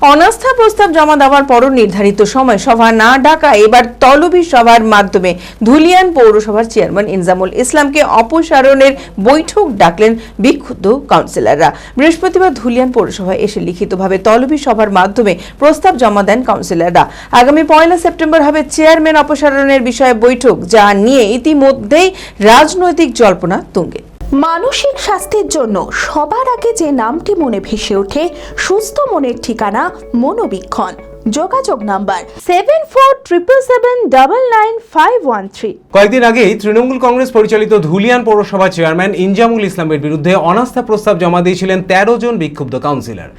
অনাস্থা প্রস্তাব জমা দেওয়ার পরও নির্ধারিত সময় সভা না ডাকায় এবার তলবি সভার মাধ্যমে ধুলিয়ান পৌরসভার চেয়ারম্যান ইনজামুল ইসলামকে অপসারণের বৈঠক ডাকলেন বিক্ষুব্ধ কাউন্সিলররা। বৃহস্পতিবার ধুলিয়ান পৌরসভায় এসে লিখিতভাবে তলবি সভার মাধ্যমে প্রস্তাব জমা দেন কাউন্সিলররা। আগামী 1 সেপ্টেম্বর হবে চেয়ারম্যান অপসারণের বিষয়ে বৈঠক, যা নিয়ে ইতিমধ্যেই রাজনৈতিক জল্পনা তুঙ্গে। মানসিক স্বাস্থ্যের জন্য সবার আগে যে নামটি মনে ভেসে ওঠে, সুস্থ মনের ঠিকানা মনোবীক্ষণ। যোগাযোগ নাম্বার 7477799513। কয়েকদিন আগেই তৃণমূল কংগ্রেস পরিচালিত ধুলিয়ান পৌরসভা চেয়ারম্যান ইনজামুল ইসলামের বিরুদ্ধে অনাস্থা প্রস্তাব জমা দিয়েছিলেন 13 জন বিক্ষুব্ধ কাউন্সিলর।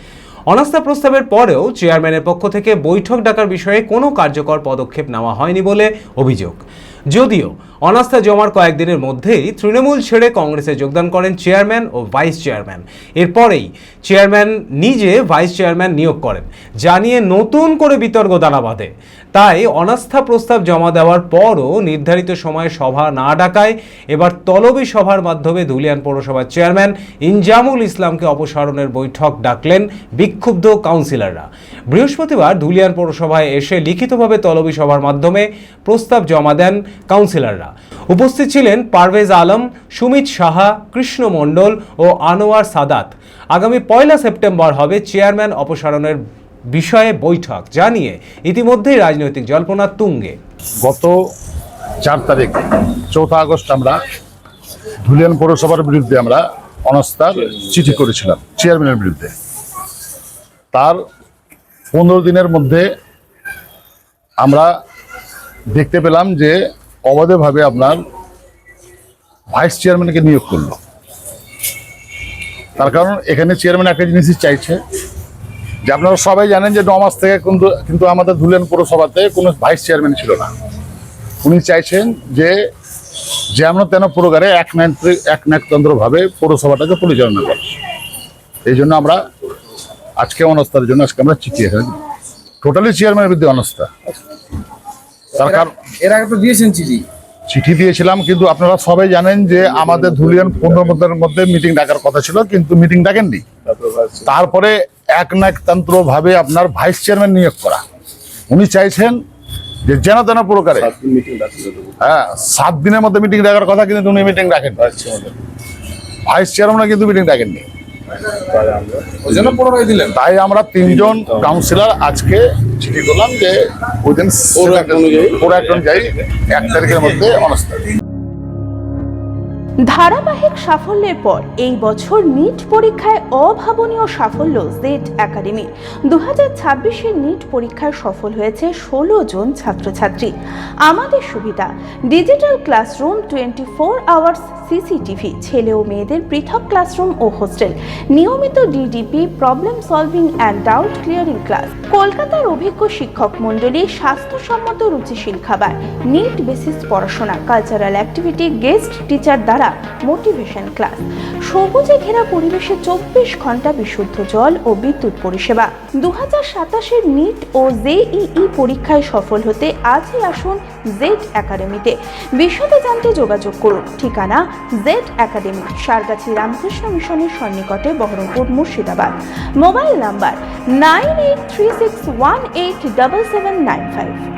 অনাস্থা প্রস্তাবের পরেও চেয়ারম্যানের পক্ষ থেকে বৈঠক ডাকার বিষয়ে কোনো কার্যকর পদক্ষেপ নেওয়া হয়নি বলে অভিযোগ। যদিও অনাস্থা জমার কয়েকদিনের মধ্যেই তৃণমূল ছেড়ে কংগ্রেসে যোগদান করেন চেয়ারম্যান ও ভাইস চেয়ারম্যান। এরপরেই চেয়ারম্যান নিজে ভাইস চেয়ারম্যান নিয়োগ করেন, যা নিয়ে নতুন করে বিতর্ক দানা বাঁধে। তাই অনাস্থা প্রস্তাব জমা দেওয়ার পরও নির্ধারিত সময়ে সভা না ডাকায় এবার তলবি সভার মাধ্যমে ধুলিয়ান পৌরসভার চেয়ারম্যান ইনজামুল ইসলামকে অপসারণের বৈঠক ডাকলেন বিক্ষুব্ধ কাউন্সিলররা। বৃহস্পতিবার ধুলিয়ান পৌরসভায় এসে লিখিতভাবে তলবি সভার মাধ্যমে প্রস্তাব জমা দেন কাউন্সিলররা। উপস্থিত ছিলেন পারভেজ আলম, সুমিত সাহা, কৃষ্ণ মণ্ডল ও আনোয়ার সাদাত। আগামী 1 সেপ্টেম্বর হবে চেয়ারম্যান অপসারণের বিষয়ে বৈঠক, যা নিয়ে ইতিমধ্যেই রাজনৈতিক জল্পনা তুঙ্গে। গত 4 তারিখ 4 আগস্ট আমরা ধুলিয়ান পৌরসভার বিরুদ্ধে আমরা অনাস্থার চিঠি করেছিলাম চেয়ারম্যানের বিরুদ্ধে। তার 15 দিনের মধ্যে আমরা দেখতে পেলাম যে অবাধভাবে আপনার ভাইস চেয়ারম্যানকে নিয়োগ করলো। তার কারণ এখানে চেয়ারম্যান একটা জিনিসই চাইছে যে আপনারা সবাই জানেন যে 9 মাস থেকে কিন্তু আমাদের ধুলিয়ান পৌরসভাতে কোনো ভাইস চেয়ারম্যান ছিল না। উনি চাইছেন যে যেমন তেন প্রকারে একনায়কতন্ত্রভাবে পৌরসভাটাকে পরিচালনা করে। এই জন্য আমরা আজকে অনাস্থার জন্য আমরা চিঠি টোটালি চেয়ারম্যানের বিরুদ্ধে অনাস্থা। তার কারণ এর আগে তো দিয়েছেন চিঠি দিয়েছিলাম, কিন্তু আপনারা সবাই জানেন যে আমাদের ধুলিয়ান 15 দিনের মধ্যে মিটিং ডাকার কথা ছিল, কিন্তু মিটিং ডাকেননি। তারপরে একনায়কতন্ত্রভাবে আপনার ভাইস চেয়ারম্যান নিয়োগ করা। উনি চাইছেন যে যেন তেন প্রকারে 7 দিনের মধ্যে মিটিং ডাকার কথা, কিন্তু উনি মিটিং ডাকেন ভাইস চেয়ারম্যান কিন্তু মিটিং ডাকেননি। তাই আমরা 3 জন কাউন্সিলর আজকে চিঠি করলাম যে ওই দিন অনুযায়ী 1 তারিখের মধ্যে অনাস্থা। ধারাবাহিক সাফল্যের পর এই বছর নিট পরীক্ষায় অভাবনীয় সাফল্য জেড একাডেমি। 2026-এর নিট পরীক্ষায় সফল হয়েছে 16 জন ছাত্রছাত্রী। আমাদের সুবিধা ডিজিটাল ক্লাসরুম, 24 আওয়ার্স সিসিটিভি, ছেলে ও মেয়েদের পৃথক ক্লাসরুম ও হোস্টেল, নিয়মিত DDP, problem solving and doubt clearing class, কলকাতার অভিজ্ঞ শিক্ষক মণ্ডলী, স্বাস্থ্যসম্মত রুচিশীল খাবার, নিট বেসিস পড়াশোনা, কালচারাল অ্যাক্টিভিটি, গেস্ট টিচার দ্বারা মোটিভেশন ক্লাস, সবুজে ঘেরা পরিবেশে 24 ঘন্টা বিশুদ্ধ জল ও বিদ্যুৎ পরিষেবা। 2027-এর নিট ও জেইই পরীক্ষায় সফল হতে আজই আসুন জেড একাডেমিতে। বিশদে জানতে যোগাযোগ করুন। ঠিকানা জেড একাডেমি, সারগাছি রামকৃষ্ণ মিশনের সন্নিকটে, বহরমপুর, মুর্শিদাবাদ। Mobile number 9836187795।